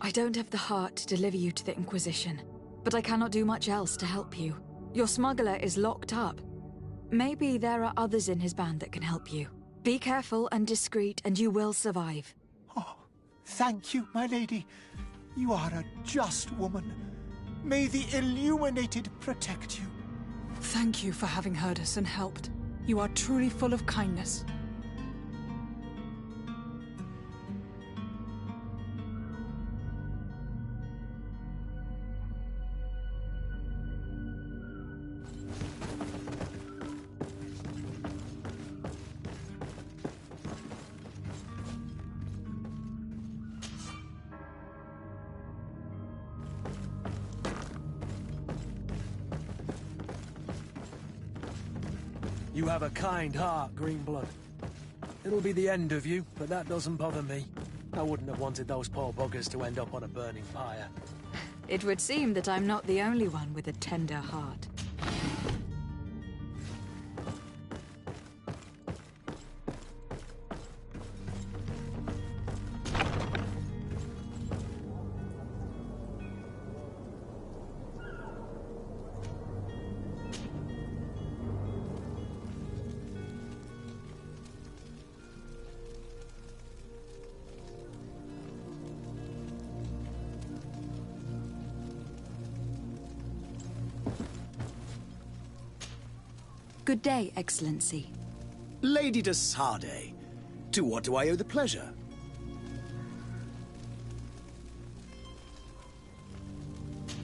I don't have the heart to deliver you to the Inquisition, but I cannot do much else to help you. Your smuggler is locked up. Maybe there are others in his band that can help you. Be careful and discreet, and you will survive. Oh, thank you, my lady. You are a just woman. May the Illuminated protect you. Thank you for having heard us and helped. You are truly full of kindness. You have a kind heart, Greenblood. It'll be the end of you, but that doesn't bother me. I wouldn't have wanted those poor buggers to end up on a burning pyre. It would seem that I'm not the only one with a tender heart. Good day, Excellency. Lady de Sade, to what do I owe the pleasure?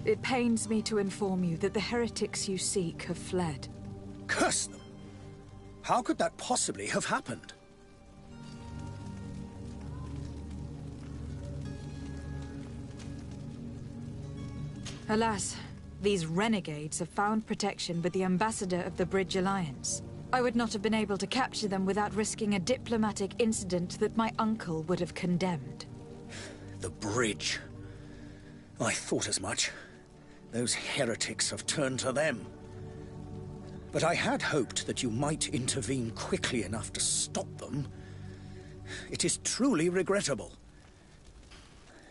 It pains me to inform you that the heretics you seek have fled. Curse them! How could that possibly have happened? Alas, these renegades have found protection with the ambassador of the Bridge Alliance. I would not have been able to capture them without risking a diplomatic incident that my uncle would have condemned. The bridge. I thought as much. Those heretics have turned to them. But I had hoped that you might intervene quickly enough to stop them. It is truly regrettable.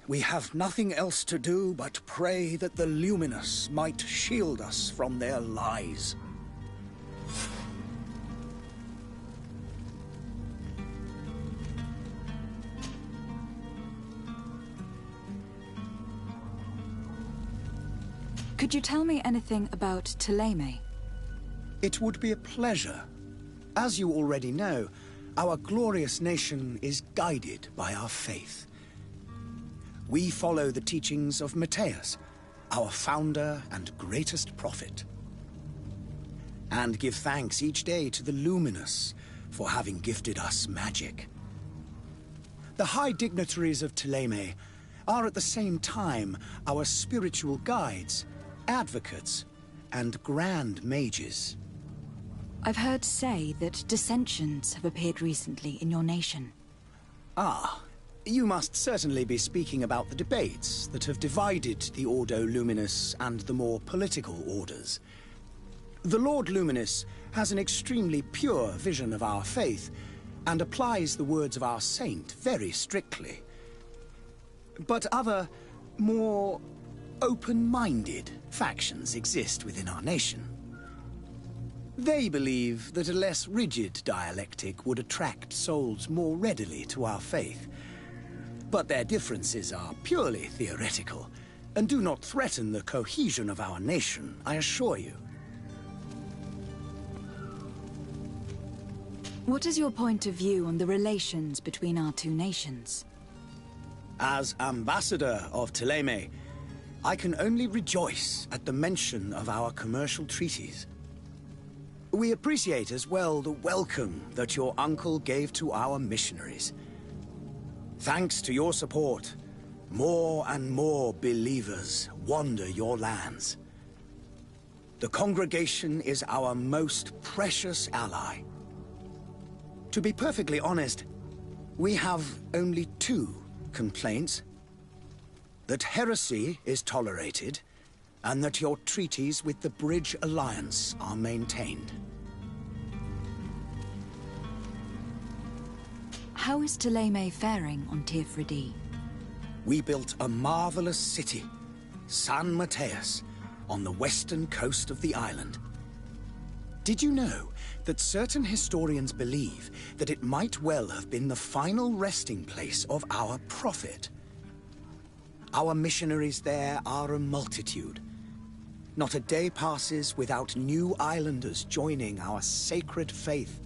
We have nothing else to do but pray that the Luminous might shield us from their lies. Could you tell me anything about Thélème? It would be a pleasure. As you already know, our glorious nation is guided by our faith. We follow the teachings of Matthias, our founder and greatest prophet, and give thanks each day to the Luminous for having gifted us magic. The high dignitaries of Thélème are at the same time our spiritual guides, advocates, and grand mages. I've heard say that dissensions have appeared recently in your nation. Ah. You must certainly be speaking about the debates that have divided the Ordo Luminis and the more political orders. The Lord Luminous has an extremely pure vision of our faith and applies the words of our saint very strictly. But other, more open-minded factions exist within our nation. They believe that a less rigid dialectic would attract souls more readily to our faith. But their differences are purely theoretical, and do not threaten the cohesion of our nation, I assure you. What is your point of view on the relations between our two nations? As ambassador of Thélème, I can only rejoice at the mention of our commercial treaties. We appreciate as well the welcome that your uncle gave to our missionaries. Thanks to your support, more and more believers wander your lands. The congregation is our most precious ally. To be perfectly honest, we have only two complaints. That heresy is tolerated, and that your treaties with the Bridge Alliance are maintained. How is Thélème faring on Teer Fradee? we built a marvelous city, San Mateus, on the western coast of the island. Did you know that certain historians believe that it might well have been the final resting place of our prophet? Our missionaries there are a multitude. Not a day passes without new islanders joining our sacred faith.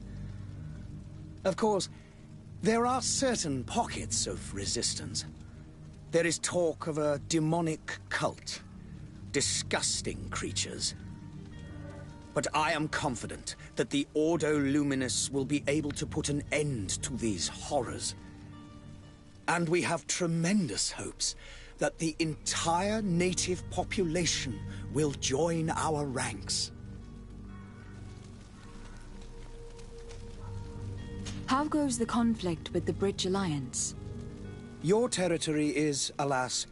Of course, there are certain pockets of resistance. There is talk of a demonic cult, disgusting creatures. But I am confident that the Ordo Luminous will be able to put an end to these horrors. And we have tremendous hopes that the entire native population will join our ranks. How goes the conflict with the Bridge Alliance? Your territory is, alas,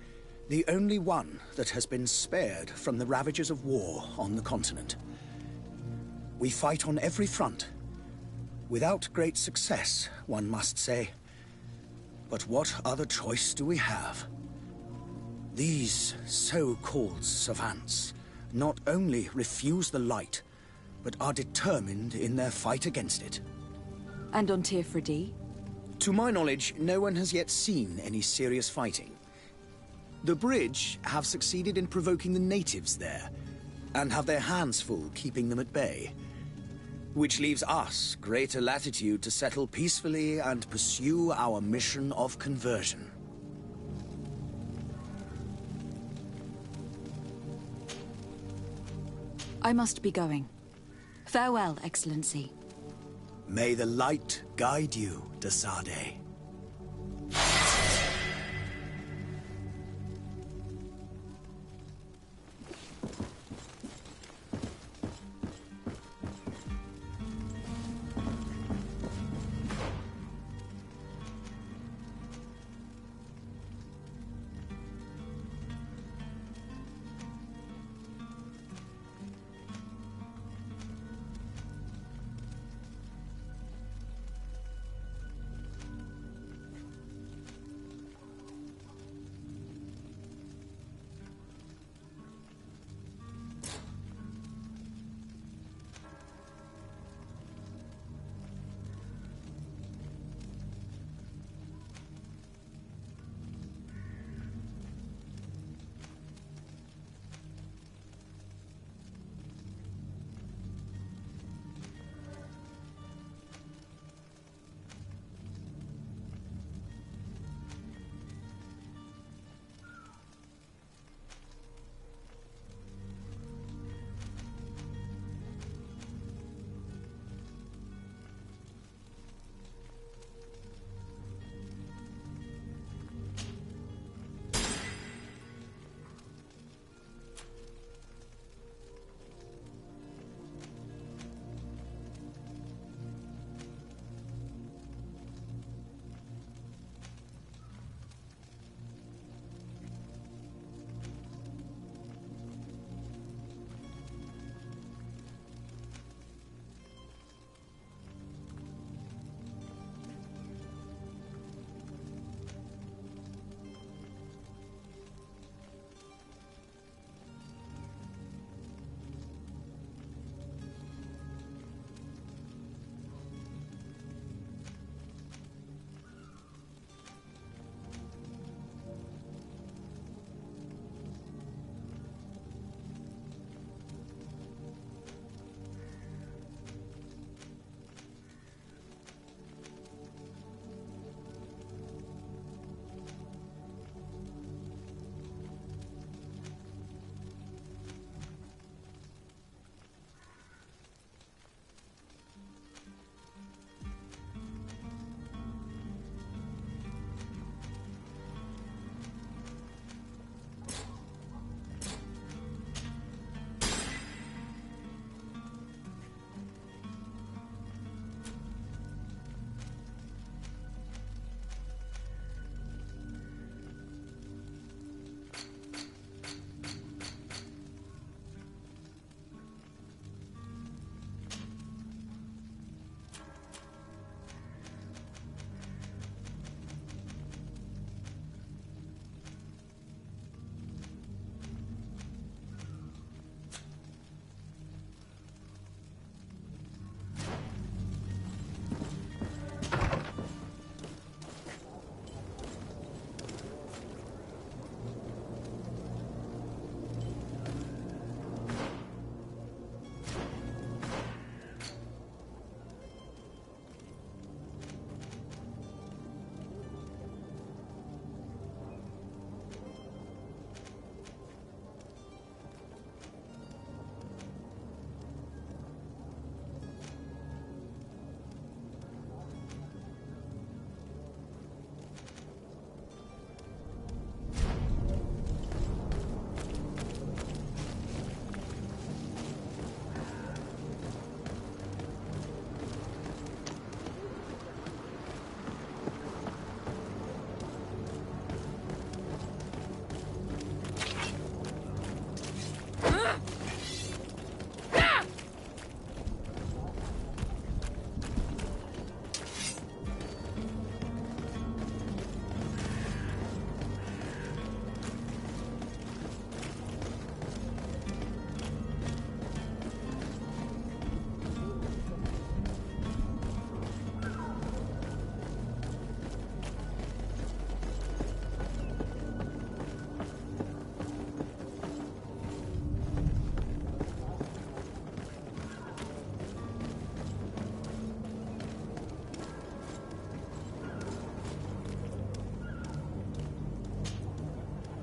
the only one that has been spared from the ravages of war on the continent. We fight on every front. Without great success, one must say. But what other choice do we have? These so-called savants not only refuse the light, but are determined in their fight against it. And on Teer Fradee? To my knowledge, no one has yet seen any serious fighting. The Bridge have succeeded in provoking the natives there, and have their hands full keeping them at bay. Which leaves us greater latitude to settle peacefully and pursue our mission of conversion. I must be going. Farewell, Excellency. May the light guide you, de Sade.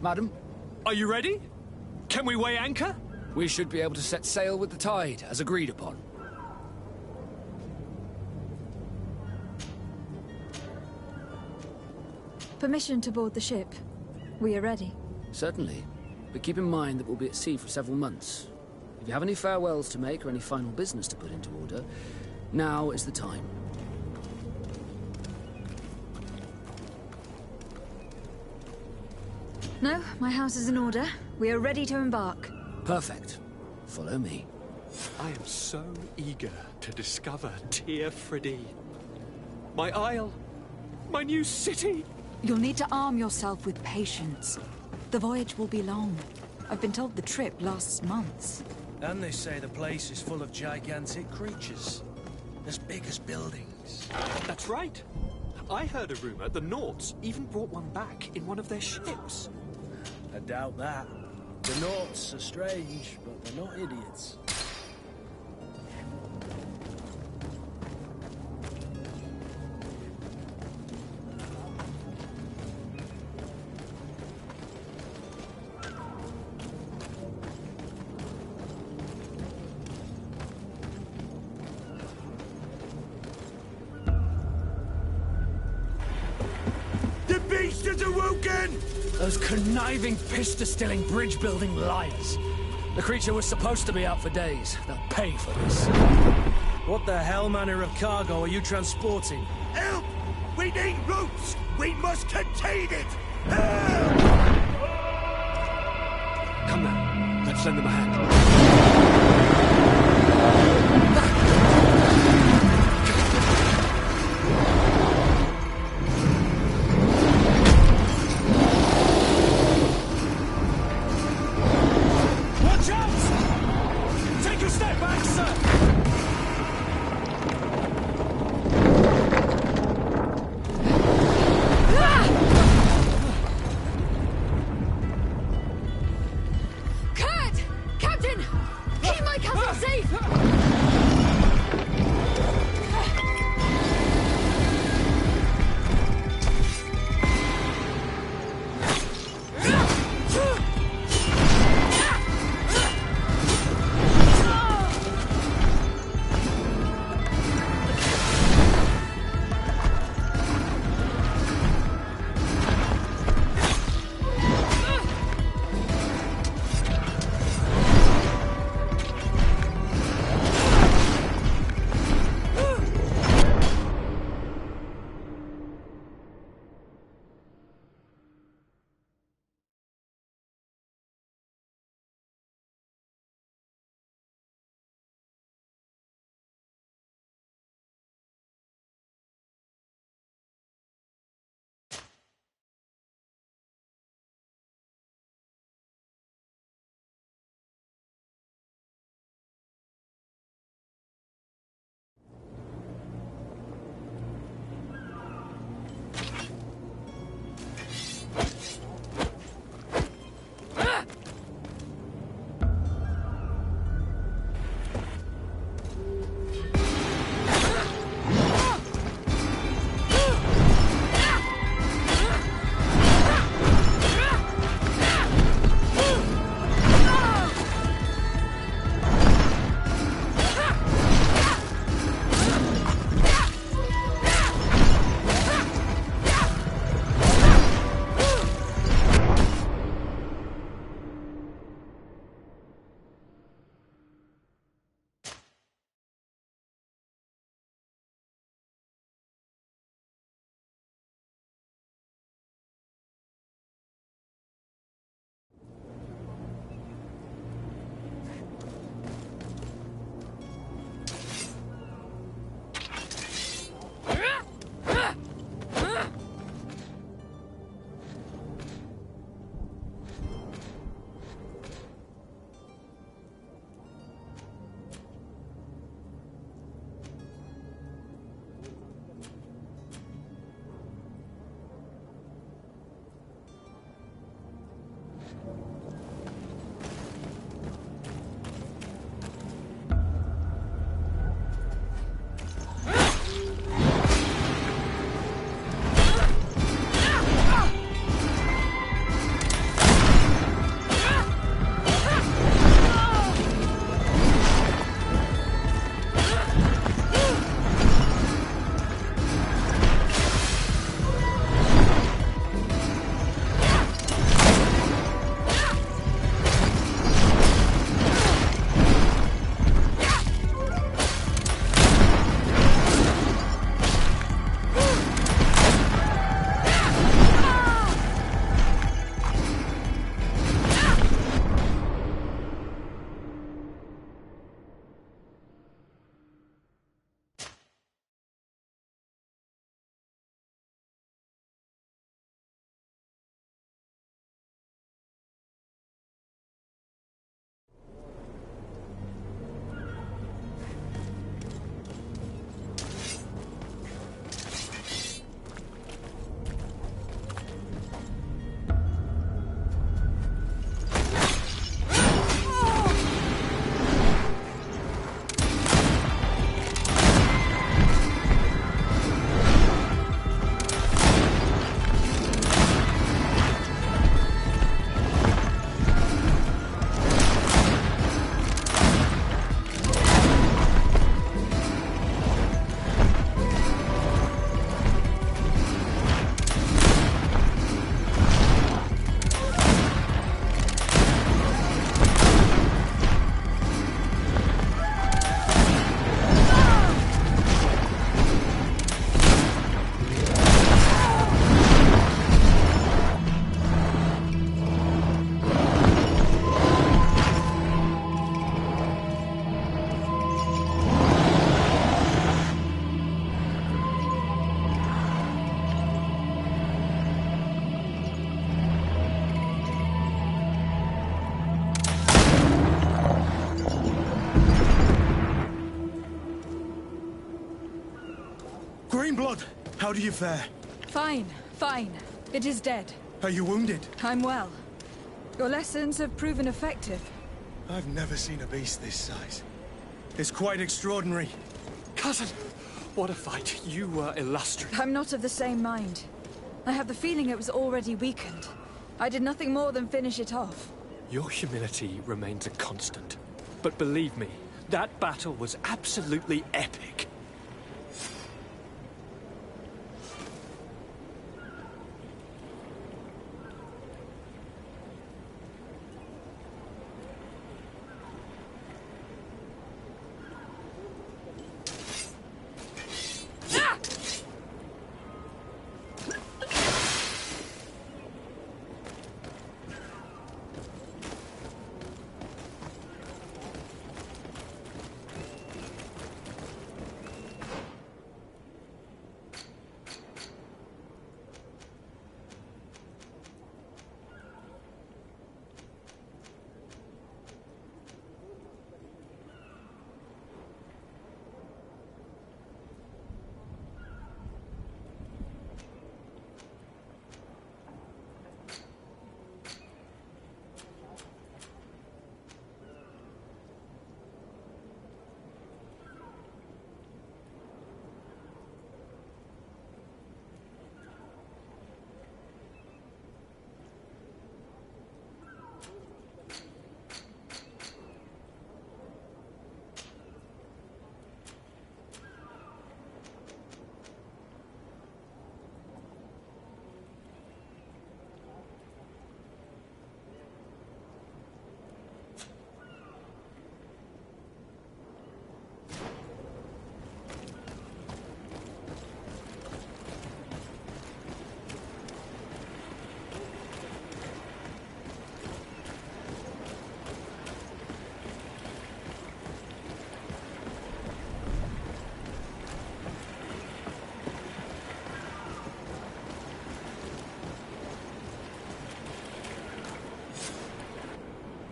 Madam? Are you ready? Can we weigh anchor? We should be able to set sail with the tide, as agreed upon. Permission to board the ship. We are ready. Certainly. But keep in mind that we'll be at sea for several months. If you have any farewells to make or any final business to put into order, now is the time. No, my house is in order. We are ready to embark. Perfect. Follow me. I am so eager to discover Teer Fradee. My isle. My new city. You'll need to arm yourself with patience. The voyage will be long. I've been told the trip lasts months. And they say the place is full of gigantic creatures. As big as buildings. That's right. I heard a rumor the Nauts even brought one back in one of their ships. I doubt that. The Nauts are strange, but they're not idiots. The beast is awoken! Those conniving, pista-stilling, bridge-building liars. The creature was supposed to be out for days. They'll pay for this. What the hell manner of cargo are you transporting? Help! We need ropes! We must contain it! Help! Come now, let's lend them a hand. Watch out! Take a step back, sir! Kurt! Captain! Keep my castle safe! Greenblood, how do you fare? Fine, fine. It is dead. Are you wounded? I'm well. Your lessons have proven effective. I've never seen a beast this size. It's quite extraordinary. Cousin, what a fight. You were illustrious. I'm not of the same mind. I have the feeling it was already weakened. I did nothing more than finish it off. Your humility remains a constant. But believe me, that battle was absolutely epic.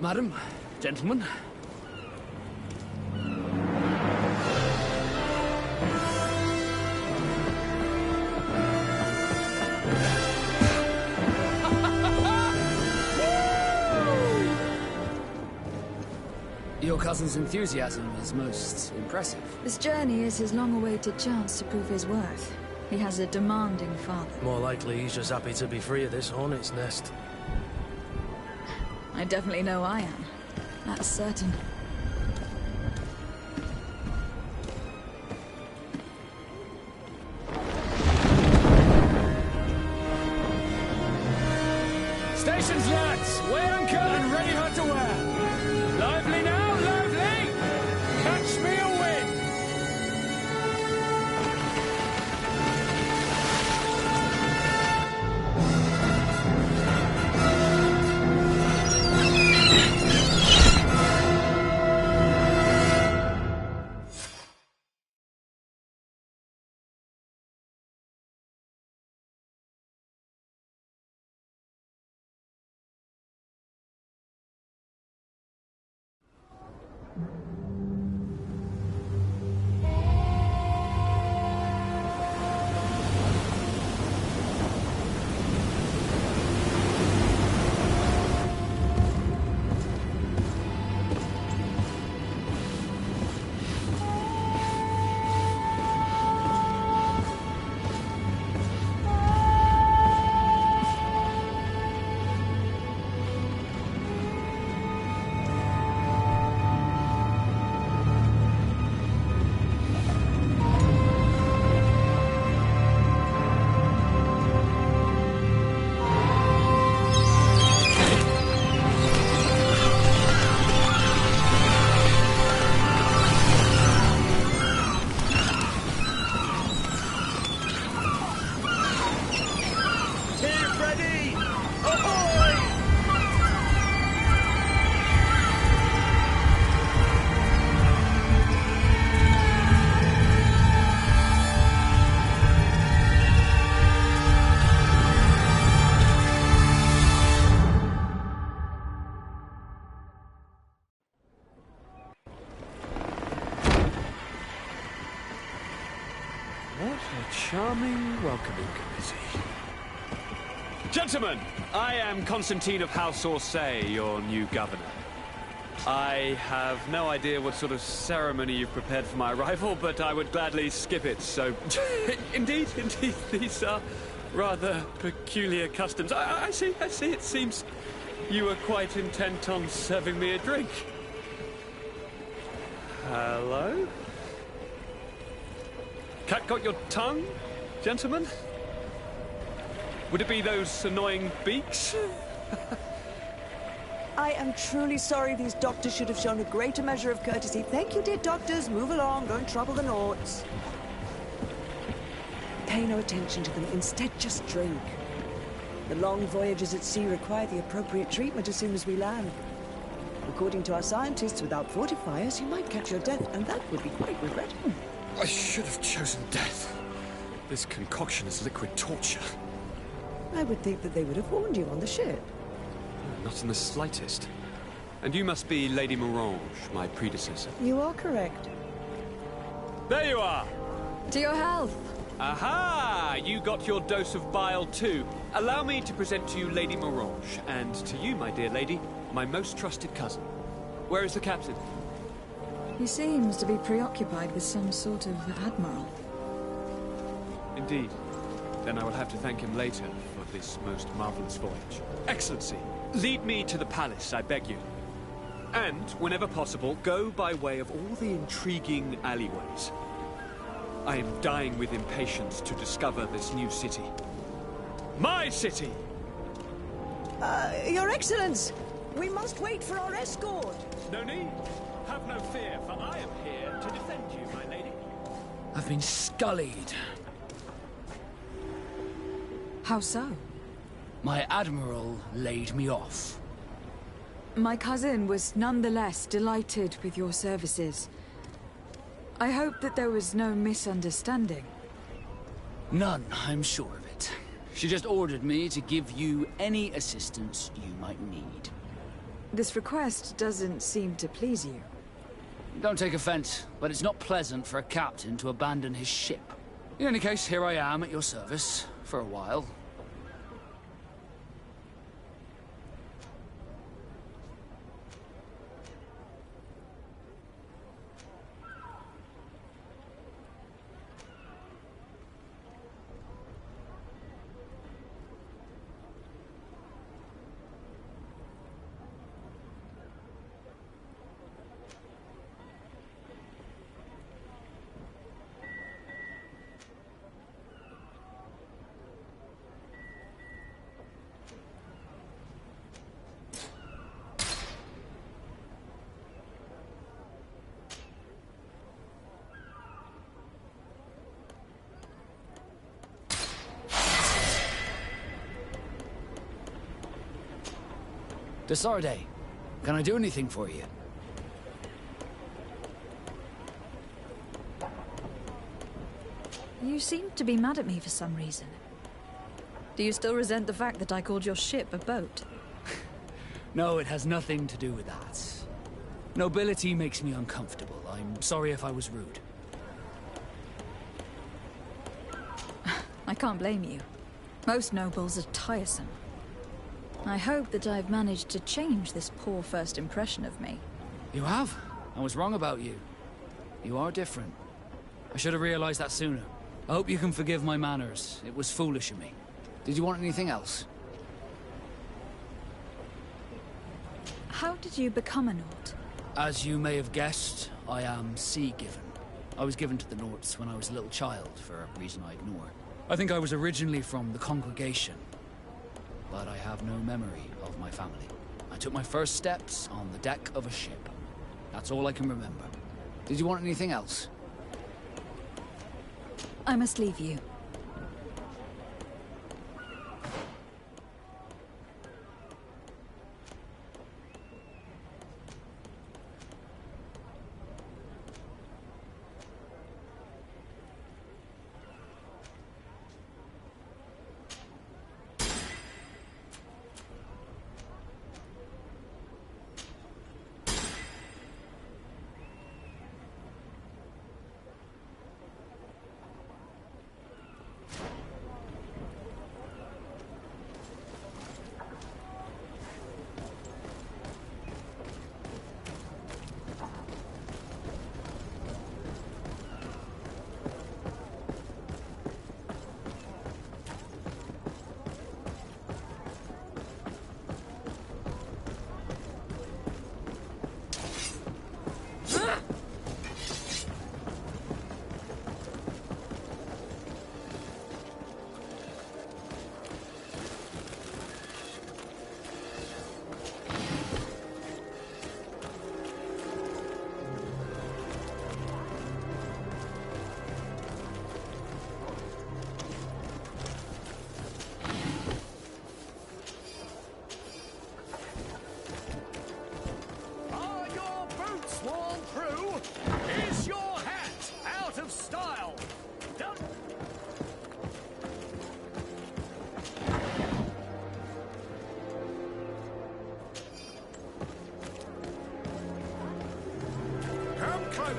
Madam, gentlemen. Your cousin's enthusiasm is most impressive. This journey is his long-awaited chance to prove his worth. He has a demanding father. More likely he's just happy to be free of this hornet's nest. I definitely know I am. That's certain. Stations, lads! Weigh anchor and ready her to wear! Lively now! charming welcoming committee. Gentlemen, I am Constantine of House Orsay, your new governor. I have no idea what sort of ceremony you've prepared for my arrival, but I would gladly skip it, so... Indeed, these are rather peculiar customs. I see, it seems you were quite intent on serving me a drink. Hello? Cat got your tongue, gentlemen? Would it be those annoying beaks? I am truly sorry. These doctors should have shown a greater measure of courtesy. Thank you, dear doctors. Move along. Don't trouble the Naughts. Pay no attention to them. Instead, just drink. The long voyages at sea require the appropriate treatment as soon as we land. According to our scientists, without fortifiers, you might catch your death, and that would be quite regrettable. I should have chosen death. This concoction is liquid torture. I would think that they would have warned you on the ship. Not in the slightest. And you must be Lady Morange, my predecessor. You are correct. There you are! To your health! Aha! You got your dose of bile too. Allow me to present to you Lady Morange, and to you, my dear lady, my most trusted cousin. Where is the captain? He seems to be preoccupied with some sort of admiral. Indeed. Then I will have to thank him later for this most marvelous voyage. Excellency, lead me to the palace, I beg you. And, whenever possible, go by way of all the intriguing alleyways. I am dying with impatience to discover this new city. My city! Your Excellence! We must wait for our escort! No need. Have no fear, for I am here to defend you, my lady. I've been scullied. How so? My admiral laid me off. My cousin was nonetheless delighted with your services. I hope that there was no misunderstanding. None, I'm sure of it. She just ordered me to give you any assistance you might need. This request doesn't seem to please you. Don't take offense, but it's not pleasant for a captain to abandon his ship. In any case, here I am at your service, for a while. Desarde, can I do anything for you? You seem to be mad at me for some reason. Do you still resent the fact that I called your ship a boat? No, it has nothing to do with that. Nobility makes me uncomfortable. I'm sorry if I was rude. I can't blame you. Most nobles are tiresome. I hope that I've managed to change this poor first impression of me. You have? I was wrong about you. You are different. I should have realized that sooner. I hope you can forgive my manners. It was foolish of me. Did you want anything else? How did you become a Naut? As you may have guessed, I am sea-given. I was given to the Naughts when I was a little child, for a reason I ignore. I think I was originally from the congregation, but I have no memory of my family. I took my first steps on the deck of a ship. That's all I can remember. Did you want anything else? I must leave you.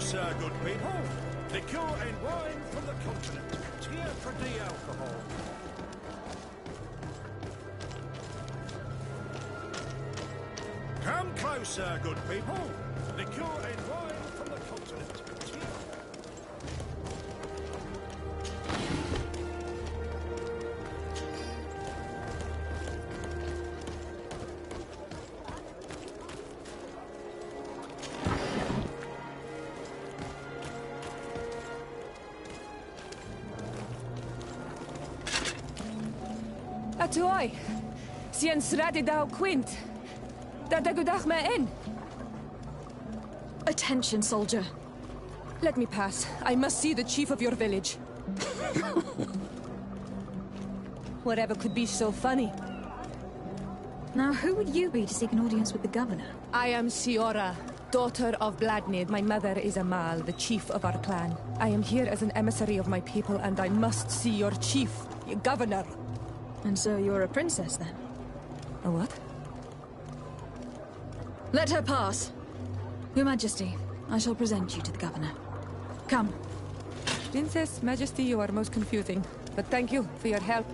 closer, good people. Liqueur and wine from the continent. Teer Fradee alcohol. Come closer, good people. Liqueur and wine from the continent. Teer. Atoy, sien sradi dau quint. Dadagudach me in. Attention, soldier. Let me pass. I must see the chief of your village. Whatever could be so funny? Now, who would you be to seek an audience with the governor? I am Siora, daughter of Bladnid. My mother is Amal, the chief of our clan. I am here as an emissary of my people, and I must see your chief, your governor. And so you're a princess, then? A what? Let her pass. Your Majesty, I shall present you to the governor. Come. Princess, Majesty, you are most confusing. But thank you for your help.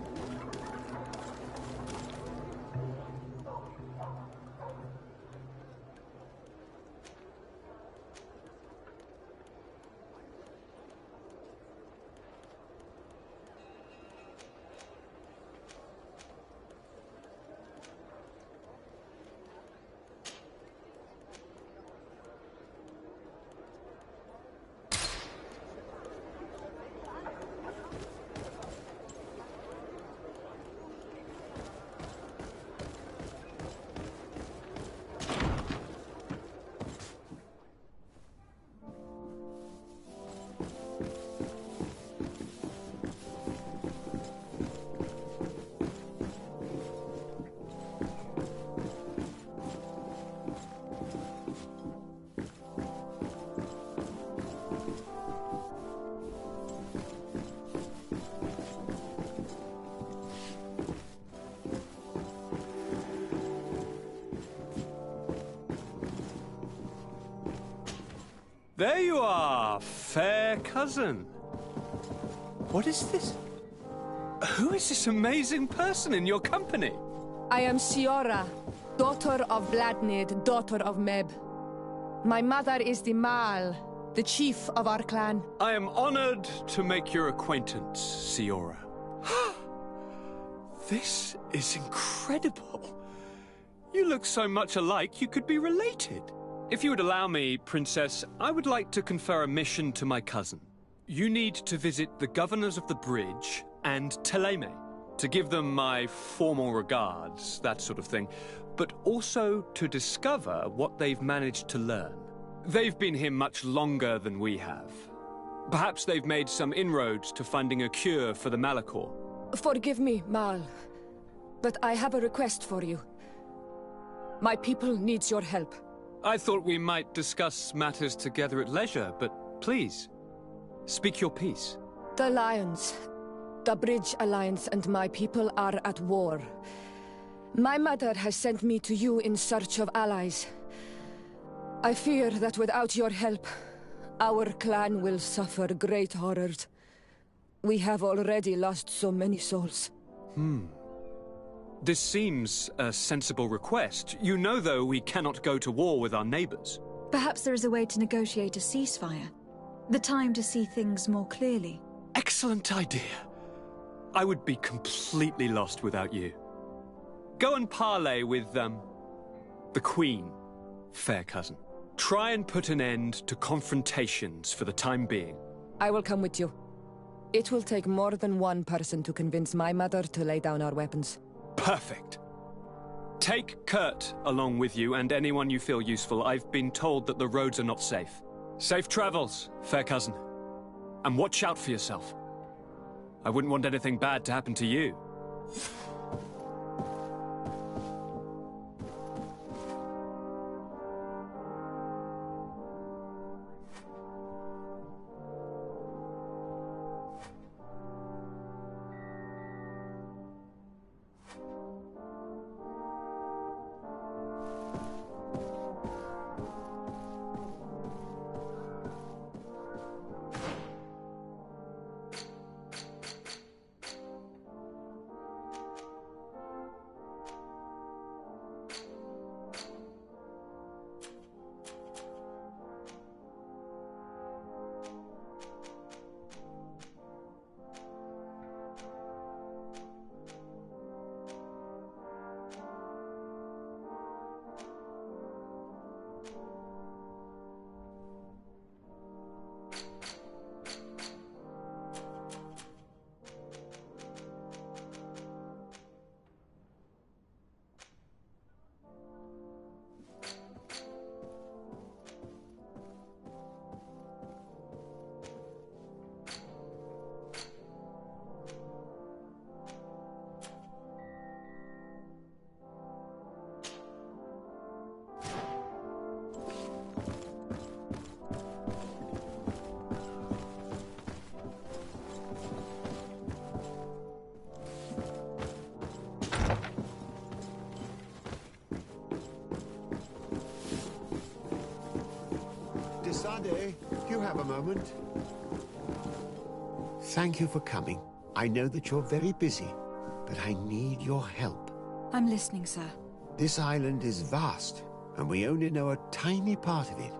There you are, fair cousin. What is this? Who is this amazing person in your company? I am Siora, daughter of Bladnid, daughter of Meb. My mother is the Mal, the chief of our clan. I am honored to make your acquaintance, Siora. This is incredible. You look so much alike you could be related. If you would allow me, Princess, I would like to confer a mission to my cousin. You need to visit the governors of the bridge and Teeming, to give them my formal regards, that sort of thing, but also to discover what they've managed to learn. They've been here much longer than we have. Perhaps they've made some inroads to finding a cure for the Malachor. Forgive me, Mal, but I have a request for you. My people needs your help. I thought we might discuss matters together at leisure, but please, speak your piece. The Alliance, the Bridge Alliance and my people are at war. My mother has sent me to you in search of allies. I fear that without your help, our clan will suffer great horrors. We have already lost so many souls. This seems a sensible request. You know, though, we cannot go to war with our neighbors. Perhaps there is a way to negotiate a ceasefire. The time to see things more clearly. Excellent idea. I would be completely lost without you. Go and parley with, the Queen, fair cousin. Try and put an end to confrontations for the time being. I will come with you. It will take more than one person to convince my mother to lay down our weapons. Perfect. Take Kurt along with you and anyone you feel useful. I've been told that the roads are not safe. Safe travels, fair cousin. And watch out for yourself. I wouldn't want anything bad to happen to you. Fradee, you have a moment. Thank you for coming. I know that you're very busy, but I need your help. I'm listening, sir. This island is vast, and we only know a tiny part of it.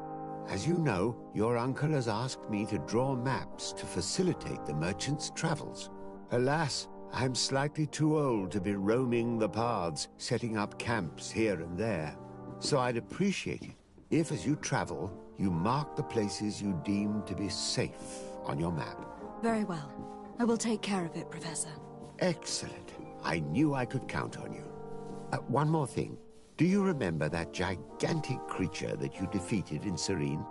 As you know, your uncle has asked me to draw maps to facilitate the merchant's travels. Alas, I'm slightly too old to be roaming the paths, setting up camps here and there. So I'd appreciate it if, as you travel, you mark the places you deem to be safe on your map. Very well. I will take care of it, Professor. Excellent. I knew I could count on you. One more thing. Do you remember that gigantic creature that you defeated in Serene?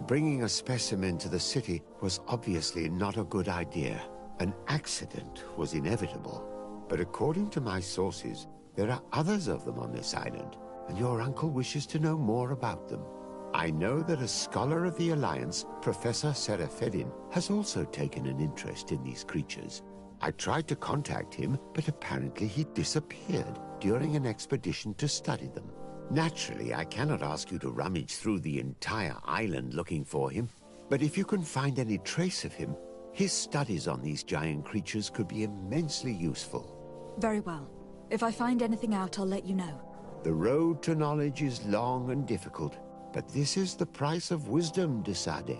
Bringing a specimen to the city was obviously not a good idea. An accident was inevitable. But according to my sources, there are others of them on this island, and your uncle wishes to know more about them. I know that a scholar of the Alliance, Professor Teer Fradee, has also taken an interest in these creatures. I tried to contact him, but apparently he disappeared during an expedition to study them. Naturally, I cannot ask you to rummage through the entire island looking for him, but if you can find any trace of him, his studies on these giant creatures could be immensely useful. Very well. If I find anything out, I'll let you know. The road to knowledge is long and difficult, but this is the price of wisdom, de Sade.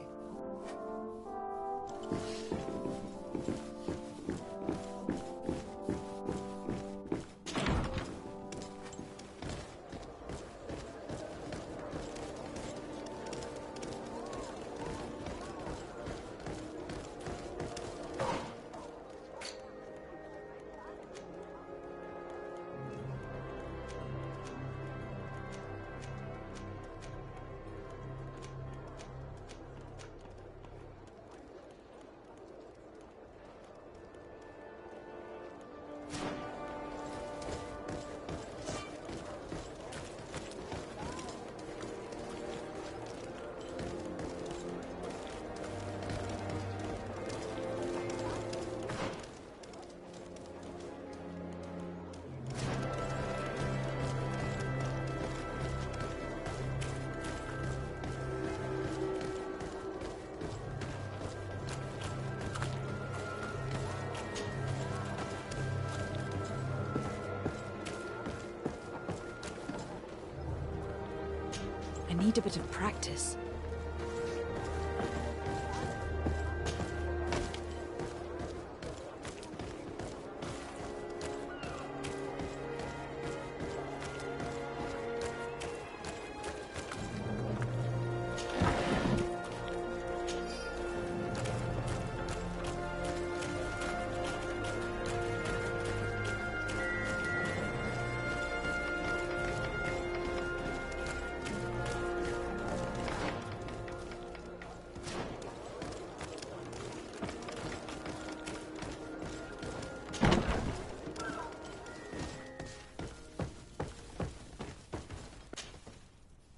I need a bit of practice.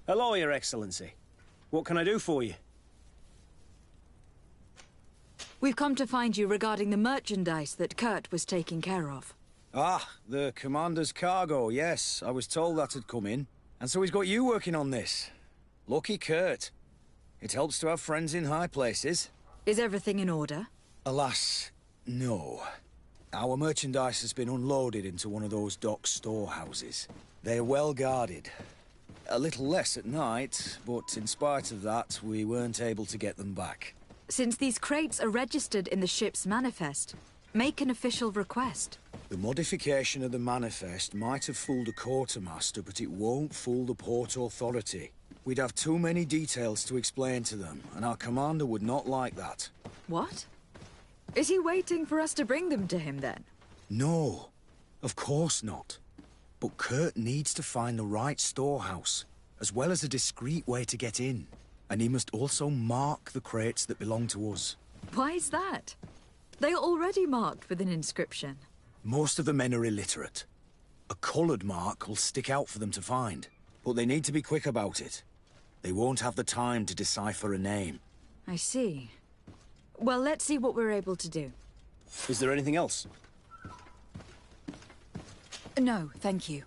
Hello, Your Excellency. What can I do for you? We've come to find you regarding the merchandise that Kurt was taking care of. Ah, the Commander's cargo, yes. I was told that had come in. And so he's got you working on this. Lucky Kurt. It helps to have friends in high places. Is everything in order? Alas, no. Our merchandise has been unloaded into one of those dock storehouses. They're well guarded. A little less at night, but in spite of that, we weren't able to get them back. Since these crates are registered in the ship's manifest, make an official request. The modification of the manifest might have fooled a quartermaster, but it won't fool the Port Authority. We'd have too many details to explain to them, and our commander would not like that. What? Is he waiting for us to bring them to him, then? No, of course not. But Kurt needs to find the right storehouse, as well as a discreet way to get in. And he must also mark the crates that belong to us. Why is that? They are already marked with an inscription. Most of the men are illiterate. A coloured mark will stick out for them to find, but they need to be quick about it. They won't have the time to decipher a name. I see. Well, let's see what we're able to do. Is there anything else? No, thank you.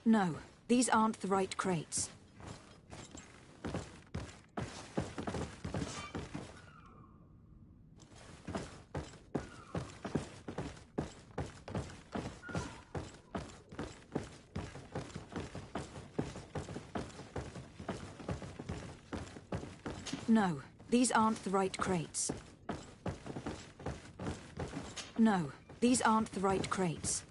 No, these aren't the right crates. No, these aren't the right crates. No, these aren't the right crates.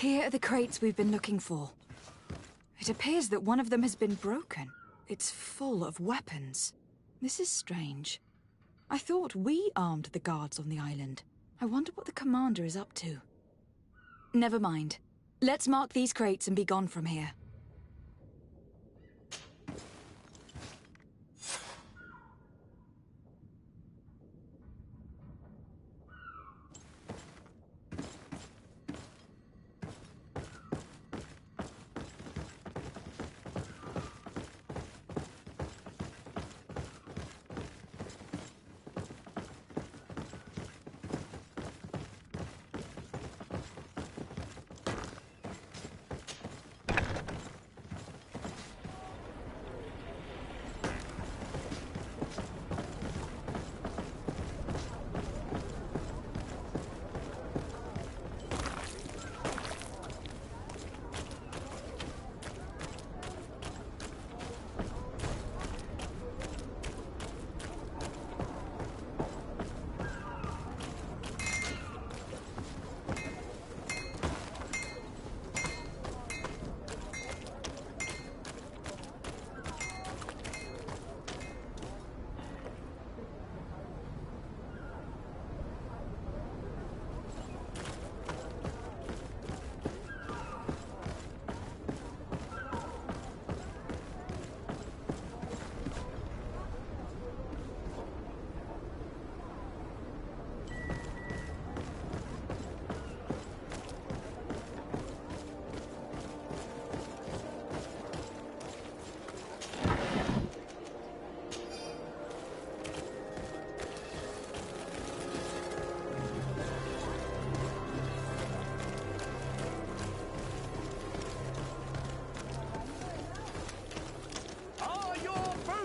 Here are the crates we've been looking for. It appears that one of them has been broken. It's full of weapons. This is strange. I thought we armed the guards on the island. I wonder what the commander is up to. Never mind. Let's mark these crates and be gone from here.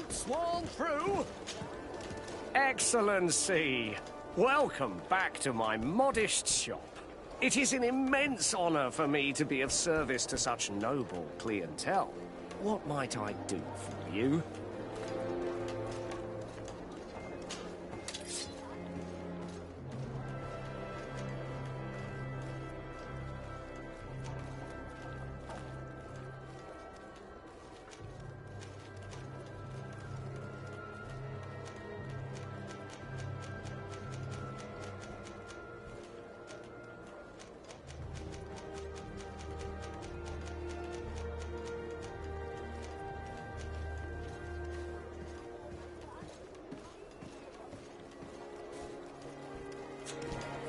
Swan through? Excellency, welcome back to my modest shop. It is an immense honor for me to be of service to such noble clientele. What might I do for you?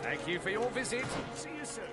Thank you for your visit. See you soon.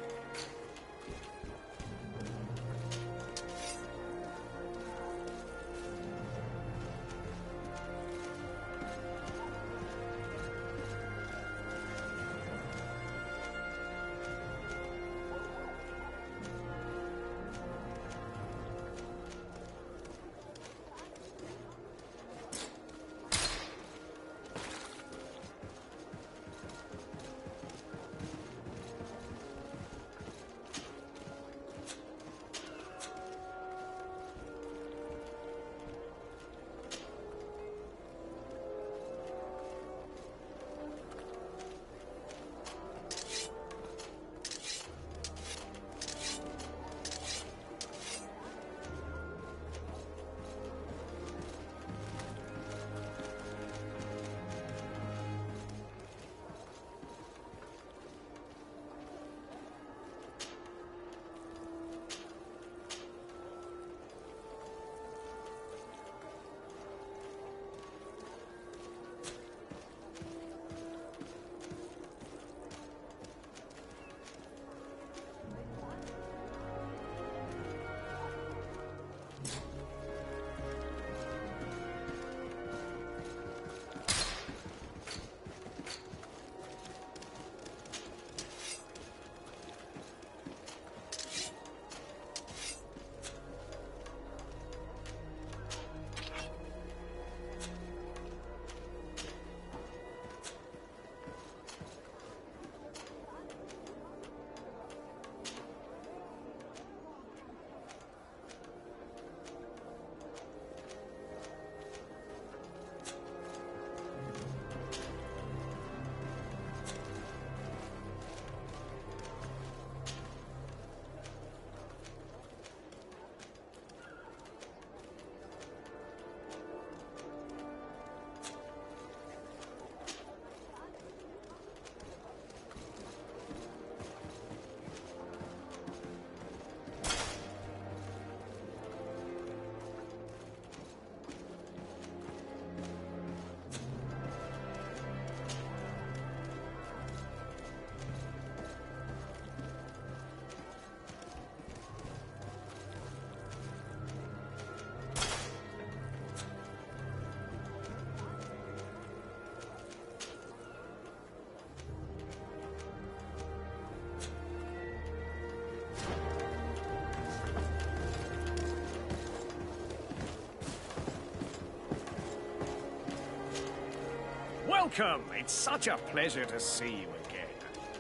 Welcome! It's such a pleasure to see you again.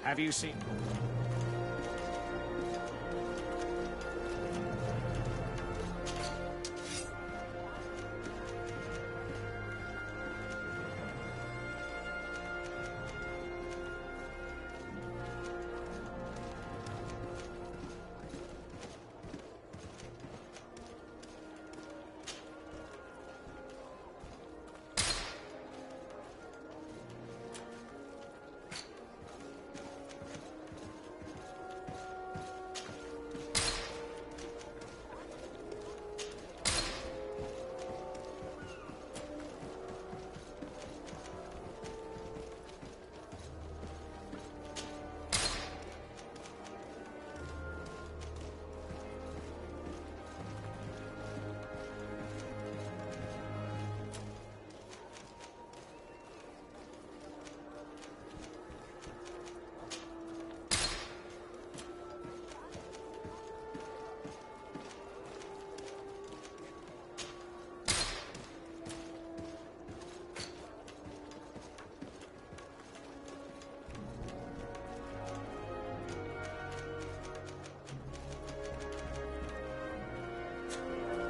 Have you seen...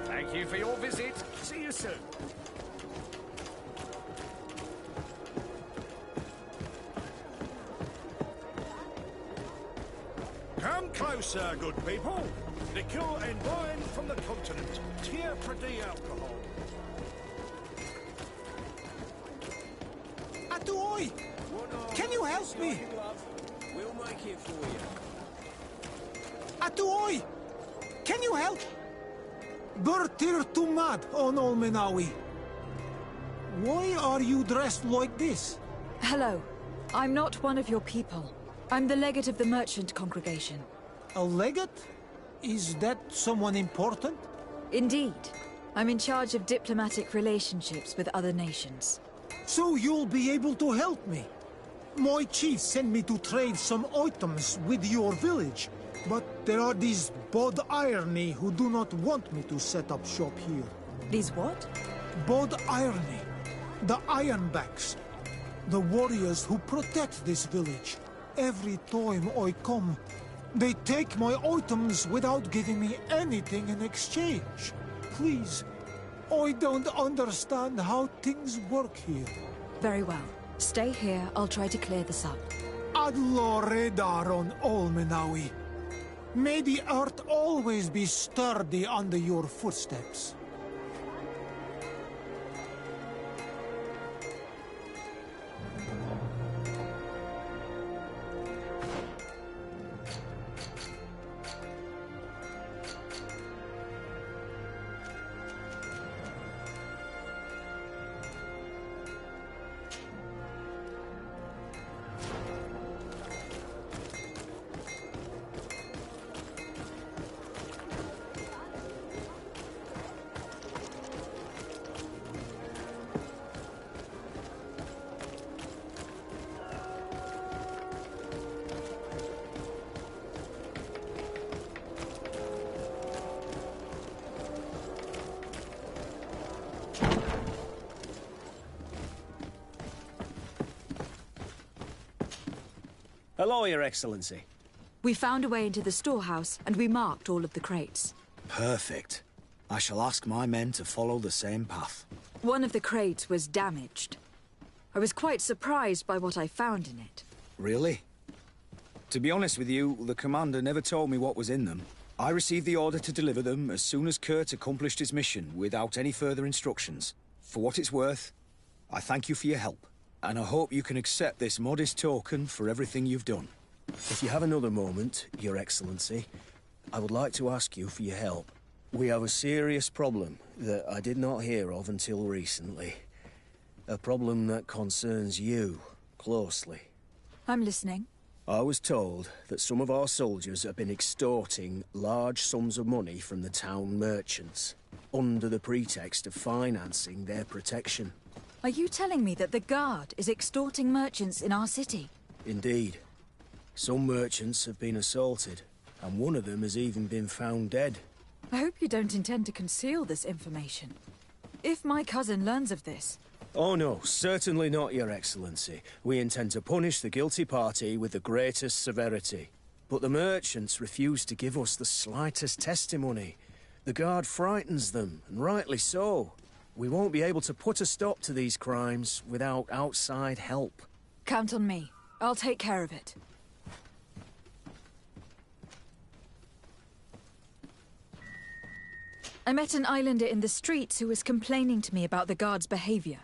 Thank you for your visit. See you soon. Come closer, good people. Liqueur and wine from the continent. Teer Fradee alcohol. Atuoi! Can you help me? We'll make it for you. Atuoi! Can you help? Bertir Tumad on Olmenawi. Why are you dressed like this? Hello. I'm not one of your people. I'm the legate of the merchant congregation. A legate? Is that someone important? Indeed. I'm in charge of diplomatic relationships with other nations. So you'll be able to help me. My chief sent me to trade some items with your village. But there are these Bod Irony who do not want me to set up shop here. These what? Bod Irony. The Ironbacks. The warriors who protect this village. Every time I come, they take my items without giving me anything in exchange. Please, I don't understand how things work here. Very well. Stay here, I'll try to clear this up. Adlo Redar on Olmenawi. May the earth always be sturdy under your footsteps. Hello, Your Excellency. We found a way into the storehouse, and we marked all of the crates. Perfect. I shall ask my men to follow the same path. One of the crates was damaged. I was quite surprised by what I found in it. Really? To be honest with you, the commander never told me what was in them. I received the order to deliver them as soon as Kurt accomplished his mission, without any further instructions. For what it's worth, I thank you for your help. And I hope you can accept this modest token for everything you've done. If you have another moment, Your Excellency, I would like to ask you for your help. We have a serious problem that I did not hear of until recently. A problem that concerns you closely. I'm listening. I was told that some of our soldiers have been extorting large sums of money from the town merchants, under the pretext of financing their protection. Are you telling me that the Guard is extorting merchants in our city? Indeed. Some merchants have been assaulted, and one of them has even been found dead. I hope you don't intend to conceal this information. If my cousin learns of this... Oh no, certainly not, Your Excellency. We intend to punish the guilty party with the greatest severity. But the merchants refuse to give us the slightest testimony. The guard frightens them, and rightly so. We won't be able to put a stop to these crimes without outside help. Count on me. I'll take care of it. I met an islander in the streets who was complaining to me about the guard's behavior.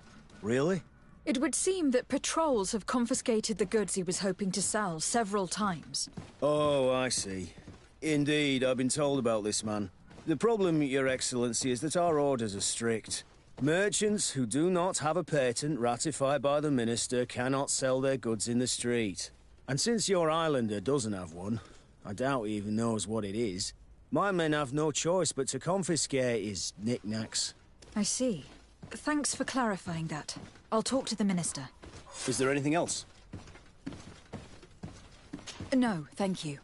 Really? It would seem that patrols have confiscated the goods he was hoping to sell several times. Oh, I see. Indeed, I've been told about this man. The problem, Your Excellency, is that our orders are strict. Merchants who do not have a patent ratified by the Minister cannot sell their goods in the street. And since your islander doesn't have one, I doubt he even knows what it is, my men have no choice but to confiscate his knickknacks. I see. Thanks for clarifying that. I'll talk to the Minister. Is there anything else? No, thank you.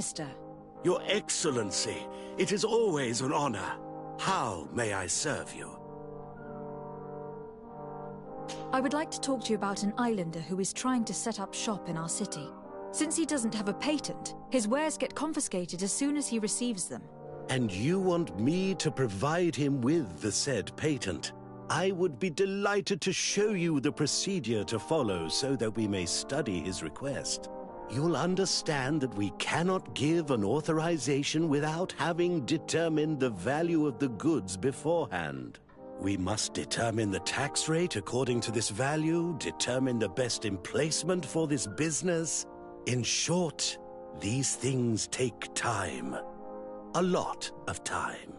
Minister. Your Excellency, it is always an honor. How may I serve you? I would like to talk to you about an islander who is trying to set up shop in our city. Since he doesn't have a patent, his wares get confiscated as soon as he receives them. And you want me to provide him with the said patent? I would be delighted to show you the procedure to follow so that we may study his request. You'll understand that we cannot give an authorization without having determined the value of the goods beforehand. We must determine the tax rate according to this value, determine the best emplacement for this business. In short, these things take time. A lot of time.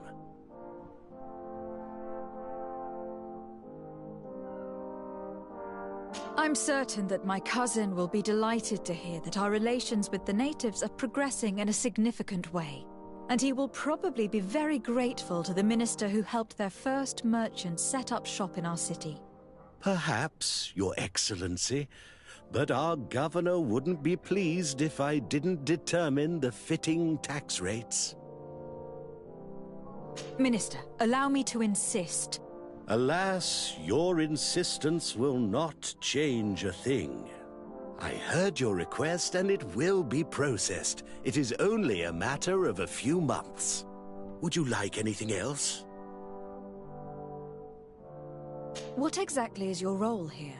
I'm certain that my cousin will be delighted to hear that our relations with the natives are progressing in a significant way. And he will probably be very grateful to the minister who helped their first merchant set up shop in our city. Perhaps, Your Excellency, but our governor wouldn't be pleased if I didn't determine the fitting tax rates. Minister, allow me to insist. Alas, your insistence will not change a thing. I heard your request and it will be processed. It is only a matter of a few months. Would you like anything else? What exactly is your role here?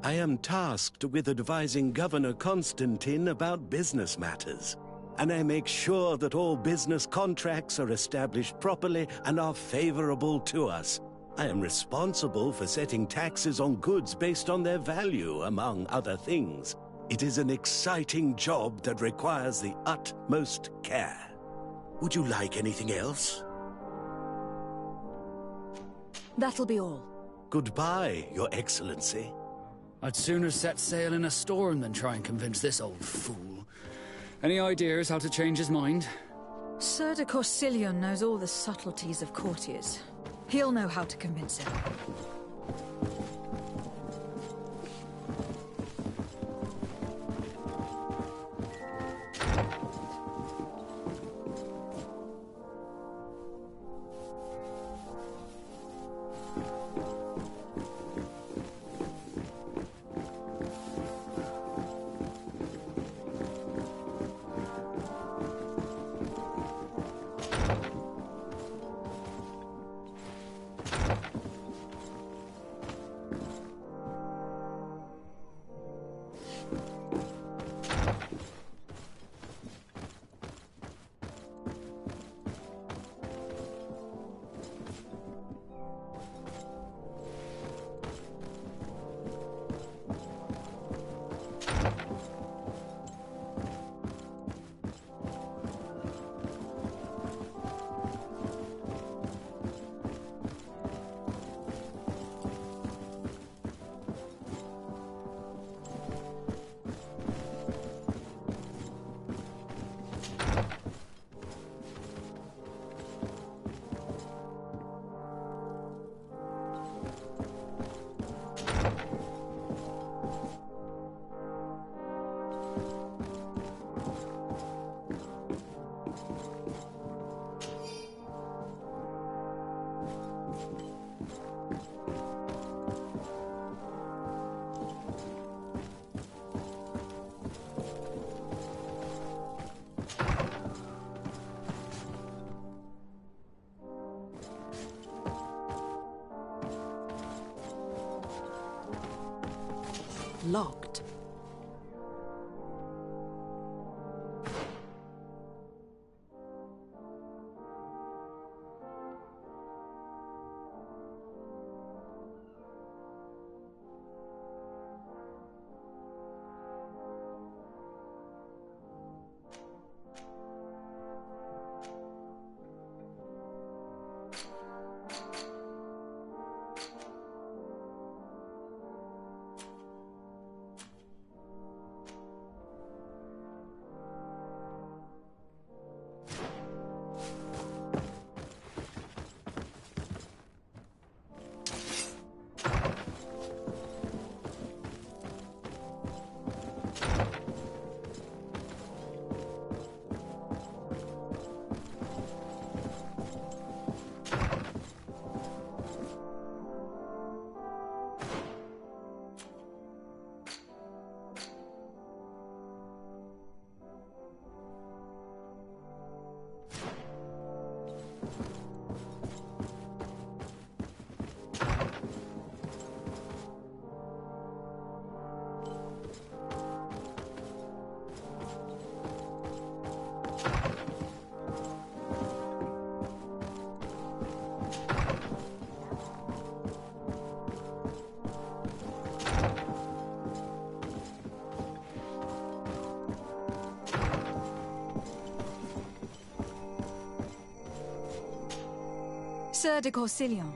I am tasked with advising Governor Constantine about business matters, and I make sure that all business contracts are established properly and are favorable to us. I am responsible for setting taxes on goods based on their value, among other things. It is an exciting job that requires the utmost care. Would you like anything else? That'll be all. Goodbye, Your Excellency. I'd sooner set sail in a storm than try and convince this old fool. Any ideas how to change his mind? Sir de Corsillion knows all the subtleties of courtiers. He'll know how to convince him. Locked. Sir de Corsillon.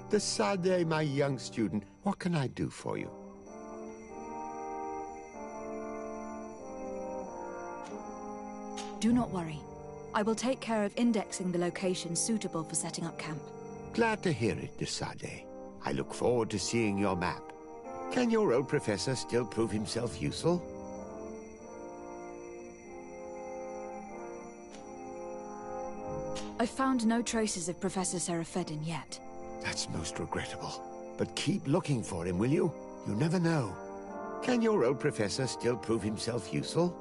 De Sade, my young student, what can I do for you? Do not worry. I will take care of indexing the location suitable for setting up camp. Glad to hear it, de Sade. I look forward to seeing your map. Can your old professor still prove himself useful? I've found no traces of Professor Serafedin yet. That's most regrettable. But keep looking for him, will you? You never know. Can your old professor still prove himself useful?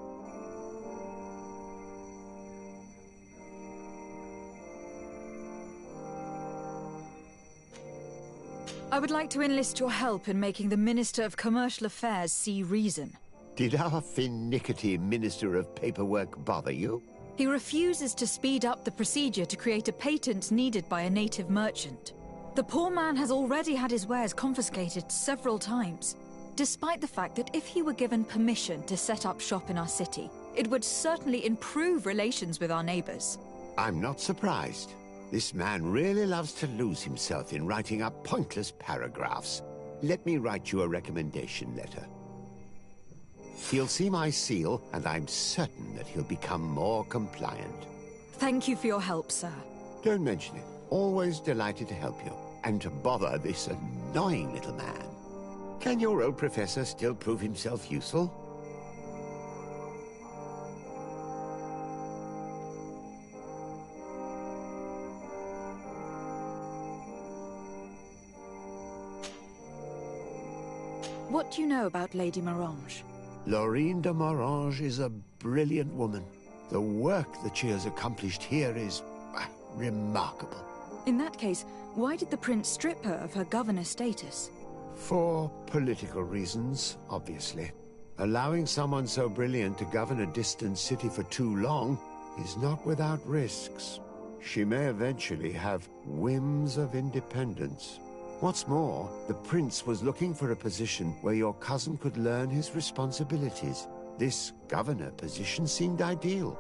I would like to enlist your help in making the Minister of Commercial Affairs see reason. Did our finicky Minister of Paperwork bother you? He refuses to speed up the procedure to create a patent needed by a native merchant. The poor man has already had his wares confiscated several times, despite the fact that if he were given permission to set up shop in our city, it would certainly improve relations with our neighbors. I'm not surprised. This man really loves to lose himself in writing up pointless paragraphs. Let me write you a recommendation letter. He'll see my seal, and I'm certain that he'll become more compliant. Thank you for your help, sir. Don't mention it. Always delighted to help you. And to bother this annoying little man. Can your old professor still prove himself useful? What do you know about Lady Morange? Laurine de Morange is a brilliant woman. The work that she has accomplished here is remarkable. In that case, why did the prince strip her of her governor status? For political reasons, obviously. Allowing someone so brilliant to govern a distant city for too long is not without risks. She may eventually have whims of independence. What's more, the prince was looking for a position where your cousin could learn his responsibilities. This governor position seemed ideal.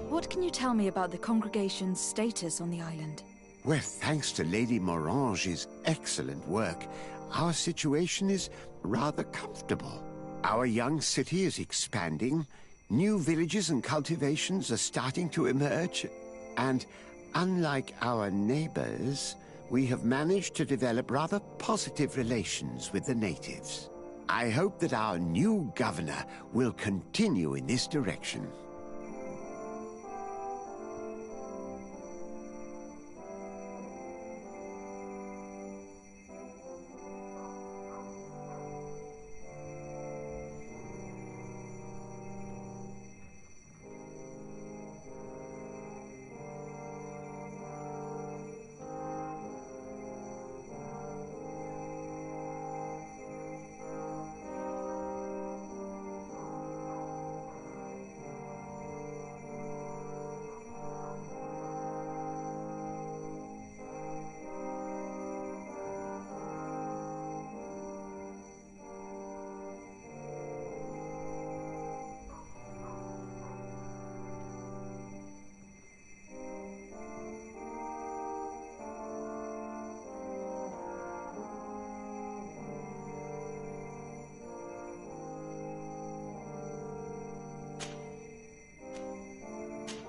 What can you tell me about the congregation's status on the island? Well, thanks to Lady Morange's excellent work, our situation is rather comfortable. Our young city is expanding, new villages and cultivations are starting to emerge, and unlike our neighbors, we have managed to develop rather positive relations with the natives. I hope that our new governor will continue in this direction.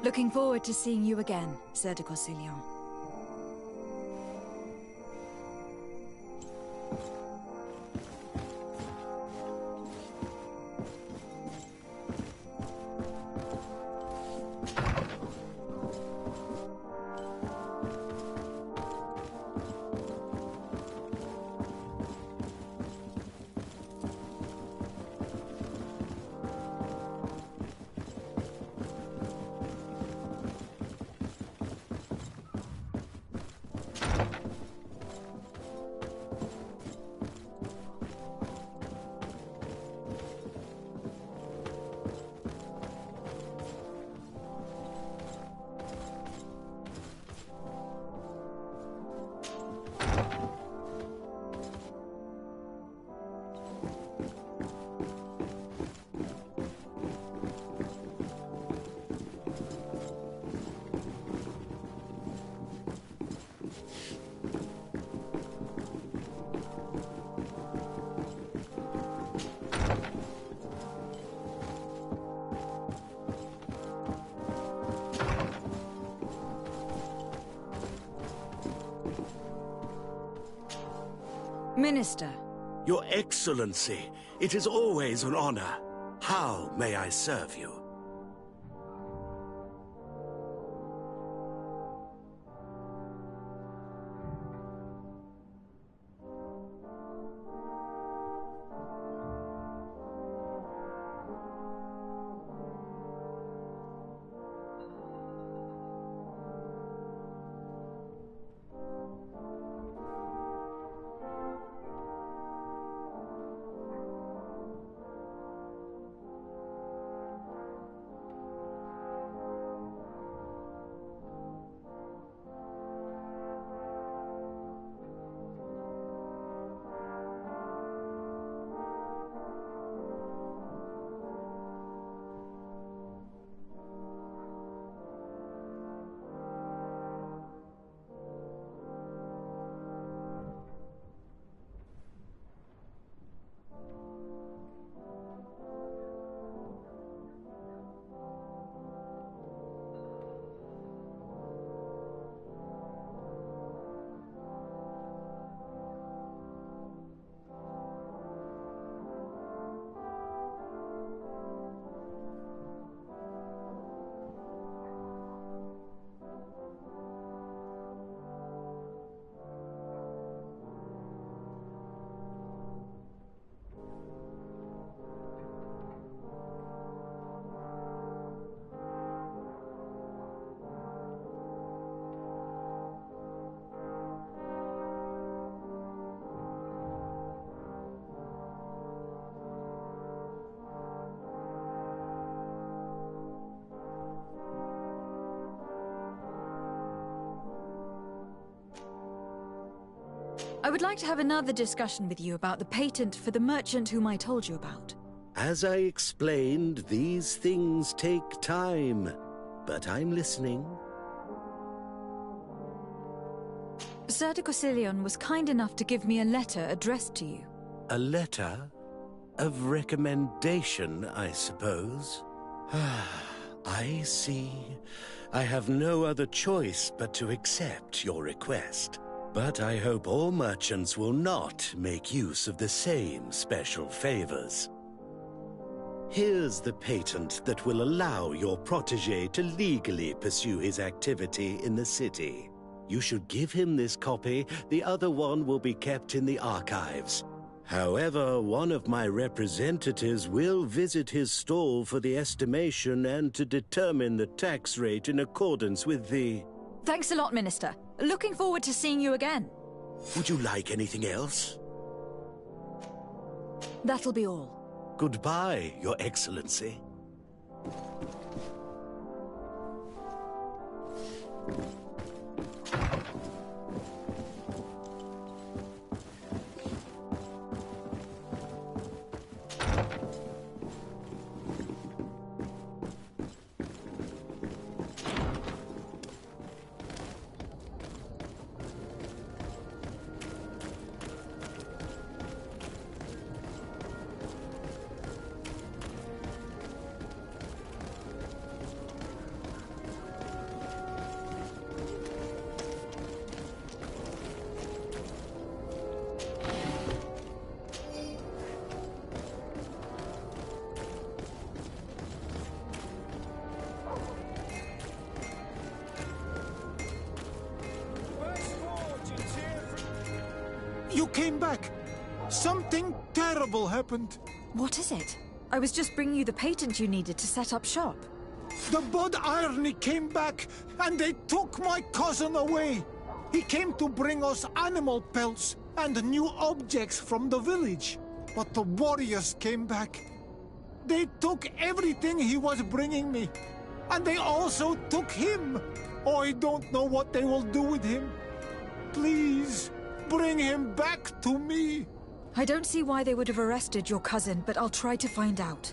Looking forward to seeing you again, Sir de Corsillon. Minister. Your Excellency, it is always an honor. How may I serve you? I would like to have another discussion with you about the patent for the merchant whom I told you about. As I explained, these things take time, but I'm listening. Sir de Corsilion was kind enough to give me a letter addressed to you. A letter of recommendation, I suppose. I see. I have no other choice but to accept your request. But I hope all merchants will not make use of the same special favors. Here's the patent that will allow your protege to legally pursue his activity in the city. You should give him this copy. The other one will be kept in the archives. However, one of my representatives will visit his stall for the estimation and to determine the tax rate in accordance with the... Thanks a lot, Minister. Looking forward to seeing you again. Would you like anything else? That'll be all. Goodbye, Your Excellency. You came back! Something terrible happened. What is it? I was just bringing you the patent you needed to set up shop. The Bud Irony came back, and they took my cousin away. He came to bring us animal pelts and new objects from the village. But the warriors came back. They took everything he was bringing me. And they also took him. I don't know what they will do with him. Please, bring him back to me. I don't see why they would have arrested your cousin, but I'll try to find out.